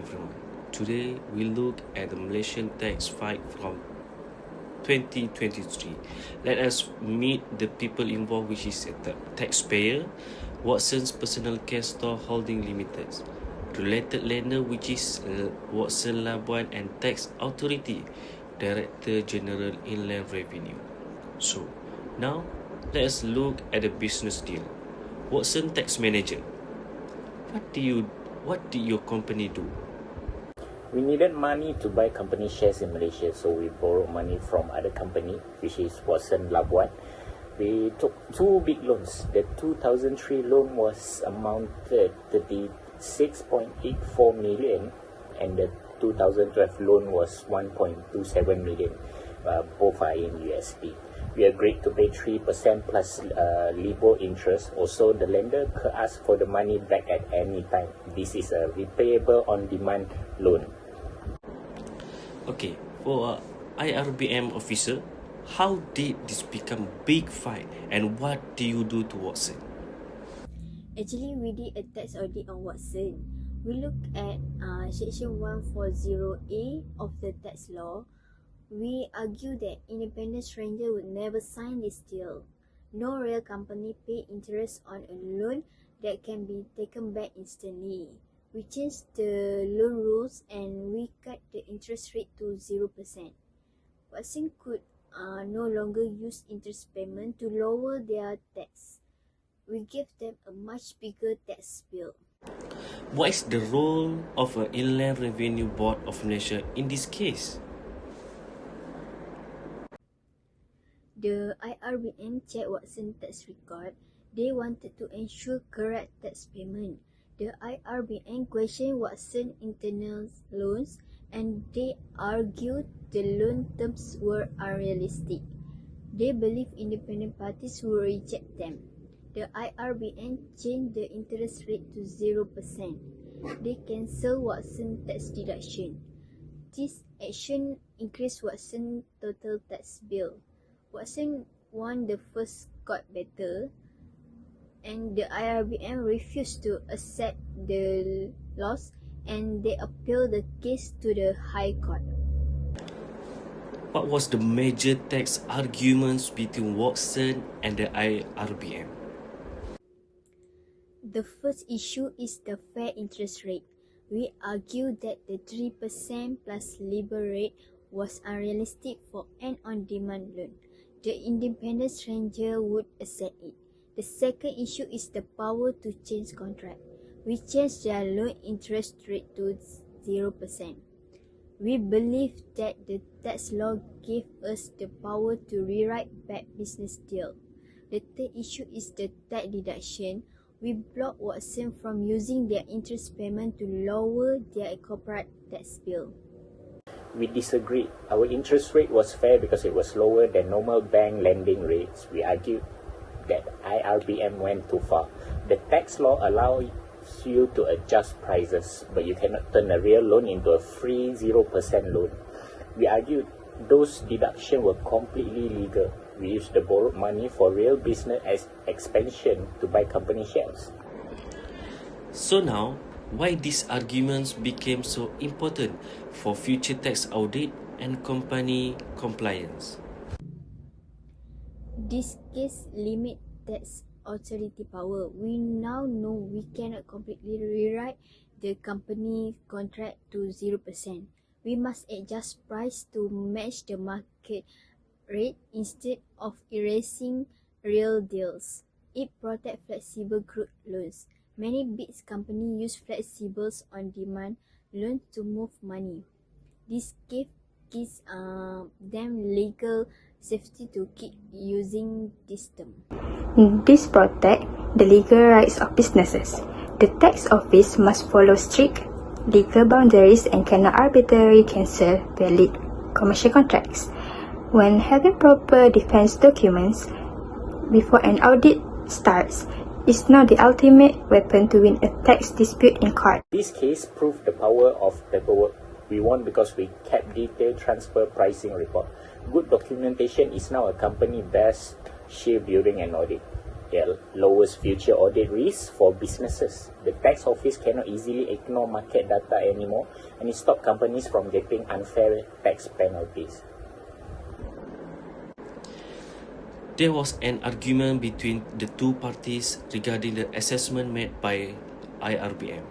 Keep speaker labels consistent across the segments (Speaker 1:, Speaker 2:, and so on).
Speaker 1: everyone. Today we look at the Malaysian tax fight from 2023. Let us meet the people involved, which is the taxpayer, Watson's Personal Care Store Holding Limited, related lender, which is Watson Labuan, and Tax Authority, Director General Inland Revenue. So now let us look at the business deal. Watson Tax Manager, what did your company do?
Speaker 2: We needed money to buy company shares in Malaysia, so we borrowed money from other company, which is Watson Labuan. We took two big loans. The 2003 loan was amounted 36.84 million, and the 2012 loan was 1.27 million. Both are in USD. We agreed to pay 3% plus LIBOR interest. Also, the lender could ask for the money back at any time. This is a repayable on-demand loan.
Speaker 1: Okay, for IRBM officer, how did this become a big fight, and what do you do to Watson?
Speaker 3: Actually, we did a tax audit on Watson. We looked at Section 140A of the tax law. We argue that independent stranger would never sign this deal. No real company pay interest on a loan that can be taken back instantly. We changed the loan rules and we cut the interest rate to 0%. Watson could no longer use interest payment to lower their tax. We gave them a much bigger tax bill.
Speaker 1: What is the role of an Inland Revenue Board of Malaysia in this case?
Speaker 3: The IRBM checked Watson tax record. They wanted to ensure correct tax payment. The IRBM questioned Watson internal loans and they argued the loan terms were unrealistic. They believe independent parties will reject them. The IRBM changed the interest rate to 0%. They cancelled Watson tax deduction. This action increased Watson's total tax bill. Watson won the first court battle, and the IRBM refused to accept the loss, and they appealed the case to the High Court.
Speaker 1: What was the major tax arguments between Watson and the IRBM?
Speaker 3: The first issue is the fair interest rate. We argue that the 3% plus LIBOR rate was unrealistic for an on-demand loan. The independent stranger would accept it. The second issue is the power to change contract. We changed their loan interest rate to 0%. We believe that the tax law gave us the power to rewrite bad business deal. The third issue is the tax deduction. We blocked Watson from using their interest payment to lower their corporate tax bill.
Speaker 2: We disagreed. Our interest rate was fair because it was lower than normal bank lending rates. We argued that IRBM went too far. The tax law allows you to adjust prices, but you cannot turn a real loan into a free 0% loan. We argued those deductions were completely legal. We used the borrowed money for real business as expansion to buy company shares.
Speaker 1: So now, why these arguments became so important for future tax audit and company compliance?
Speaker 3: This case limits tax authority power. We now know we cannot completely rewrite the company contract to 0%. We must adjust price to match the market rate instead of erasing real deals. It protects flexible group loans. Many big companies use flexibles on-demand loans to move money. This gives them legal safety to keep using this term.
Speaker 4: This protects the legal rights of businesses. The tax office must follow strict legal boundaries and cannot arbitrarily cancel valid commercial contracts. When having proper defense documents before an audit starts, is not the ultimate weapon to win a tax dispute in court.
Speaker 2: This case proved the power of paperwork. We won because we kept detailed transfer pricing report. Good documentation is now a company best shield during an audit. It lowers future audit risks for businesses. The tax office cannot easily ignore market data anymore, and it stops companies from getting unfair tax penalties.
Speaker 1: There was an argument between the two parties regarding the assessment made by IRBM.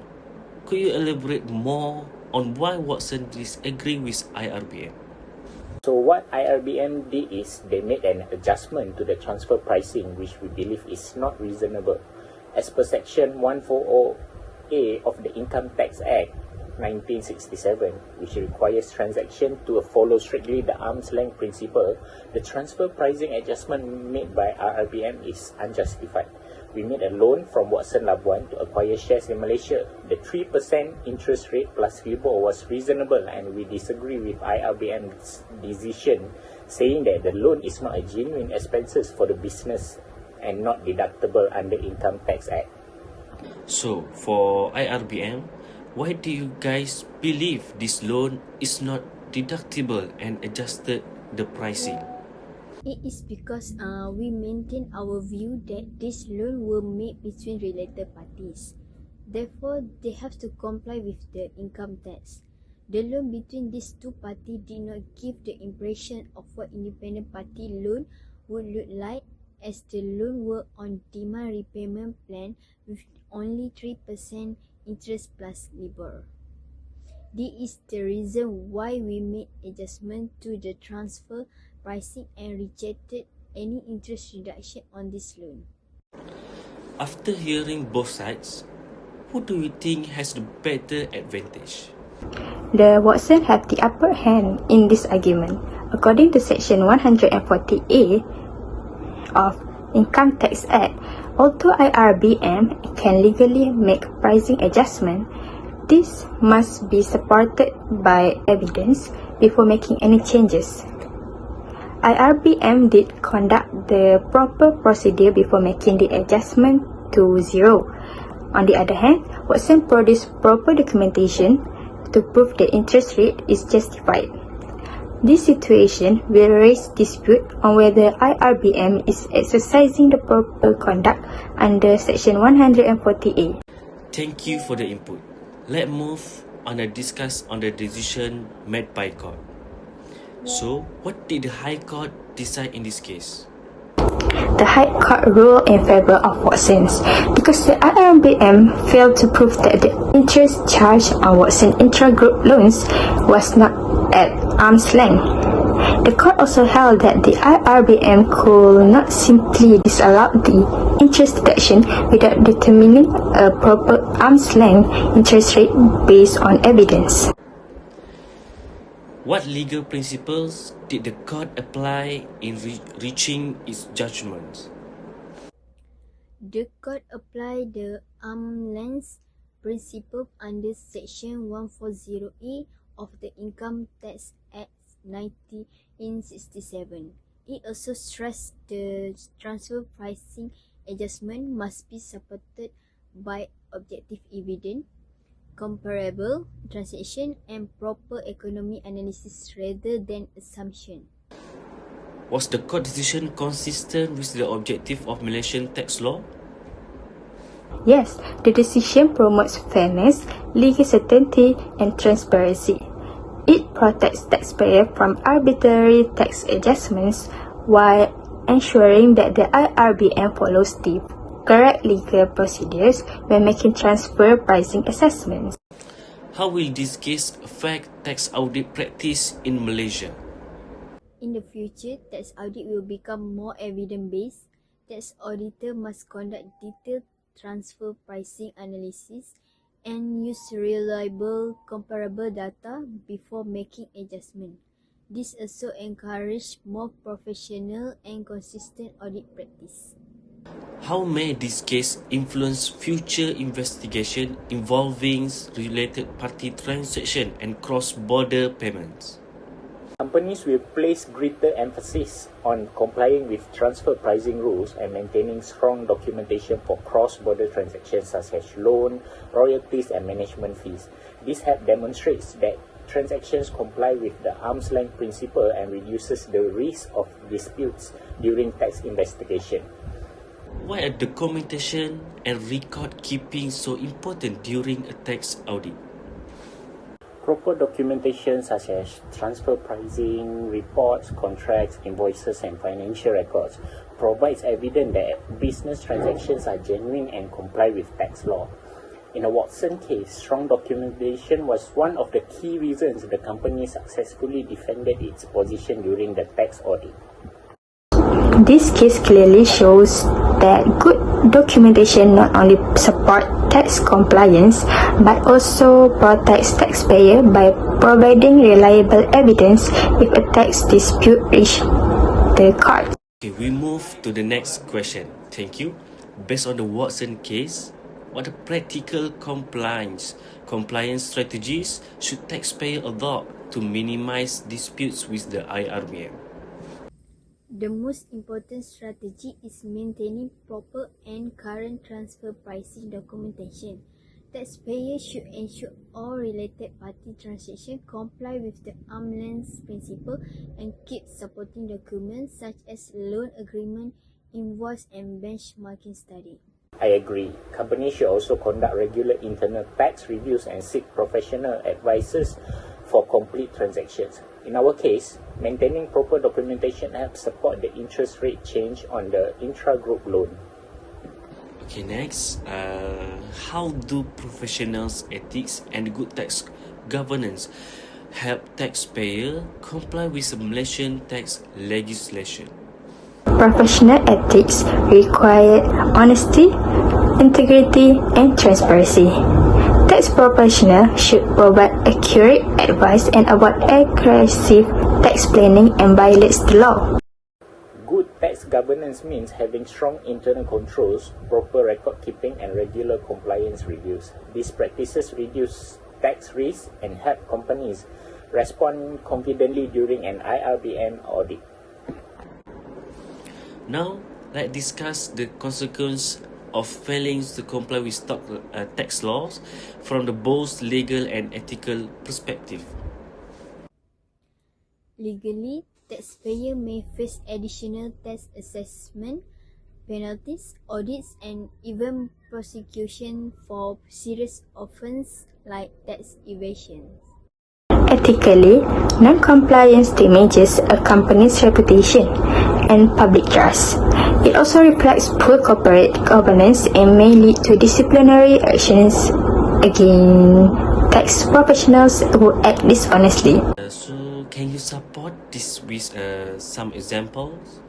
Speaker 1: Could you elaborate more on why Watson disagreed with IRBM?
Speaker 2: So what IRBM did is they made an adjustment to the transfer pricing, which we believe is not reasonable. As per Section 140A of the Income Tax Act 1967, which requires transaction to follow strictly the arm's length principle, the transfer pricing adjustment made by IRBM is unjustified. We made a loan from Watson Labuan to acquire shares in Malaysia. The 3% interest rate plus LIBOR was reasonable, and we disagree with IRBM's decision saying that the loan is not a genuine expenses for the business and not deductible under Income Tax Act.
Speaker 1: So, for IRBM, why do you guys believe this loan is not deductible and adjusted the pricing?
Speaker 3: It is because we maintain our view that this loan were made between related parties. Therefore, they have to comply with the income tax. The loan between these two parties did not give the impression of what independent party loan would look like, as the loan were on demand repayment plan with only 3% interest plus LIBOR. This is the reason why we made adjustment to the transfer pricing and rejected any interest reduction on this loan.
Speaker 1: After hearing both sides, who do you think has the better advantage?
Speaker 4: The Watson have the upper hand in this argument. According to Section 140A of Income Tax Act, although IRBM can legally make pricing adjustment, this must be supported by evidence before making any changes. IRBM did conduct the proper procedure before making the adjustment to zero. On the other hand, Watson produced proper documentation to prove the interest rate is justified. This situation will raise dispute on whether IRBM is exercising the proper conduct under Section 140A.
Speaker 1: Thank you for the input. Let's move on and discuss on the decision made by court. So, what did the High Court decide in this case?
Speaker 4: The High Court ruled in favor of Watson's because the IRBM failed to prove that the interest charged on Watson intra-group loans was not at arm's length. The court also held that the IRBM could not simply disallow the interest deduction without determining a proper arm's length interest rate based on evidence.
Speaker 1: What legal principles did the court apply in reaching its judgment?
Speaker 3: The court applied the arm's length principle under Section 140A of the Income Tax Act 1967. It also stressed the transfer pricing adjustment must be supported by objective evidence, comparable transaction, and proper economic analysis rather than assumption.
Speaker 1: Was the court decision consistent with the objective of Malaysian tax law?
Speaker 4: Yes, the decision promotes fairness, legal certainty, and transparency. It protects taxpayers from arbitrary tax adjustments while ensuring that the IRBM follows the correct legal procedures when making transfer pricing assessments.
Speaker 1: How will this case affect tax audit practice in Malaysia?
Speaker 3: In the future, tax audit will become more evidence-based. Tax auditor must conduct detailed transfer pricing analysis and use reliable comparable data before making adjustment. This also encourages more professional and consistent audit practice.
Speaker 1: How may this case influence future investigation involving related party transaction and cross-border payments?
Speaker 2: Companies will place greater emphasis on complying with transfer pricing rules and maintaining strong documentation for cross-border transactions such as loan, royalties, and management fees. This help demonstrates that transactions comply with the arm's length principle and reduces the risk of disputes during tax investigation.
Speaker 1: why are documentation and record keeping so important during a tax audit?
Speaker 2: Proper documentation such as transfer pricing, reports, contracts, invoices, and financial records provides evidence that business transactions are genuine and comply with tax law. In the Watson case, strong documentation was one of the key reasons the company successfully defended its position during the tax audit.
Speaker 4: This case clearly shows that good documentation not only support tax compliance but also protects taxpayer by providing reliable evidence if a tax dispute reach the court.
Speaker 1: Okay, we move to the next question. Thank you. Based on the Watson case, what are practical compliance strategies should taxpayer adopt to minimize disputes with the IRBM?
Speaker 3: The most important strategy is maintaining proper and current transfer pricing documentation. Taxpayers should ensure all related party transactions comply with the arm's length principle and keep supporting documents such as loan agreement, invoice, and benchmarking study.
Speaker 2: I agree. Companies should also conduct regular internal tax reviews and seek professional advices for complete transactions. In our case, maintaining proper documentation helps support the interest rate change on the intra-group loan.
Speaker 1: Okay, next, how do professionals' ethics and good tax governance help taxpayer comply with the Malaysian tax legislation?
Speaker 4: Professional ethics require honesty, integrity, and transparency. Tax professionals should provide accurate advice and avoid aggressive tax planning and violates the law.
Speaker 2: Good tax governance means having strong internal controls, proper record keeping, and regular compliance reviews. These practices reduce tax risk and help companies respond confidently during an IRBM audit.
Speaker 1: Now, let's discuss the consequence of failing to comply with tax laws from the both legal and ethical perspective.
Speaker 3: Legally, taxpayer may face additional tax assessment, penalties, audits, and even prosecution for serious offences like tax evasion.
Speaker 4: Ethically, non-compliance damages a company's reputation and public trust. It also reflects poor corporate governance and may lead to disciplinary actions against tax professionals who act dishonestly.
Speaker 1: So, can you support this with some examples?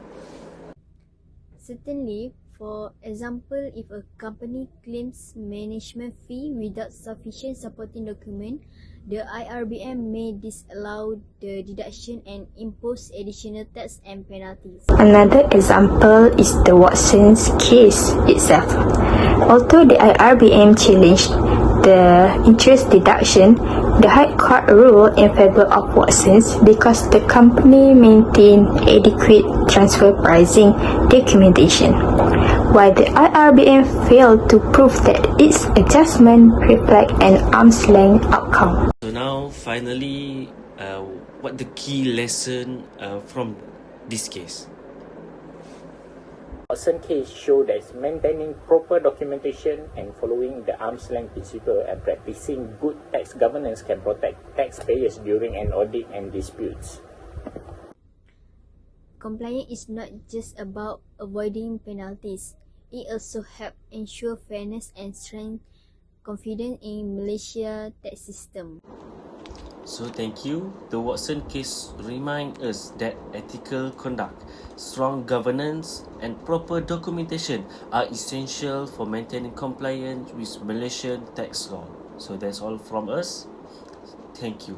Speaker 3: Certainly, for example, if a company claims management fee without sufficient supporting document, the IRBM may disallow the deduction and impose additional tax and penalties.
Speaker 4: Another example is the Watson's case itself. Although the IRBM challenged the interest deduction, the High Court ruled in favor of Watson's because the company maintained adequate transfer pricing documentation, while the IRBM failed to prove that its adjustment reflect an arm's length outcome.
Speaker 1: So now, finally, what the key lesson from this case?
Speaker 2: Watson case showed that maintaining proper documentation and following the arm's length principle and practicing good tax governance can protect taxpayers during an audit and disputes.
Speaker 3: Compliance is not just about avoiding penalties. It also helps ensure fairness and strengthen confidence in Malaysia tax system.
Speaker 1: So thank you. The Watson case reminds us that ethical conduct, strong governance, and proper documentation are essential for maintaining compliance with Malaysian tax law. So that's all from us. Thank you.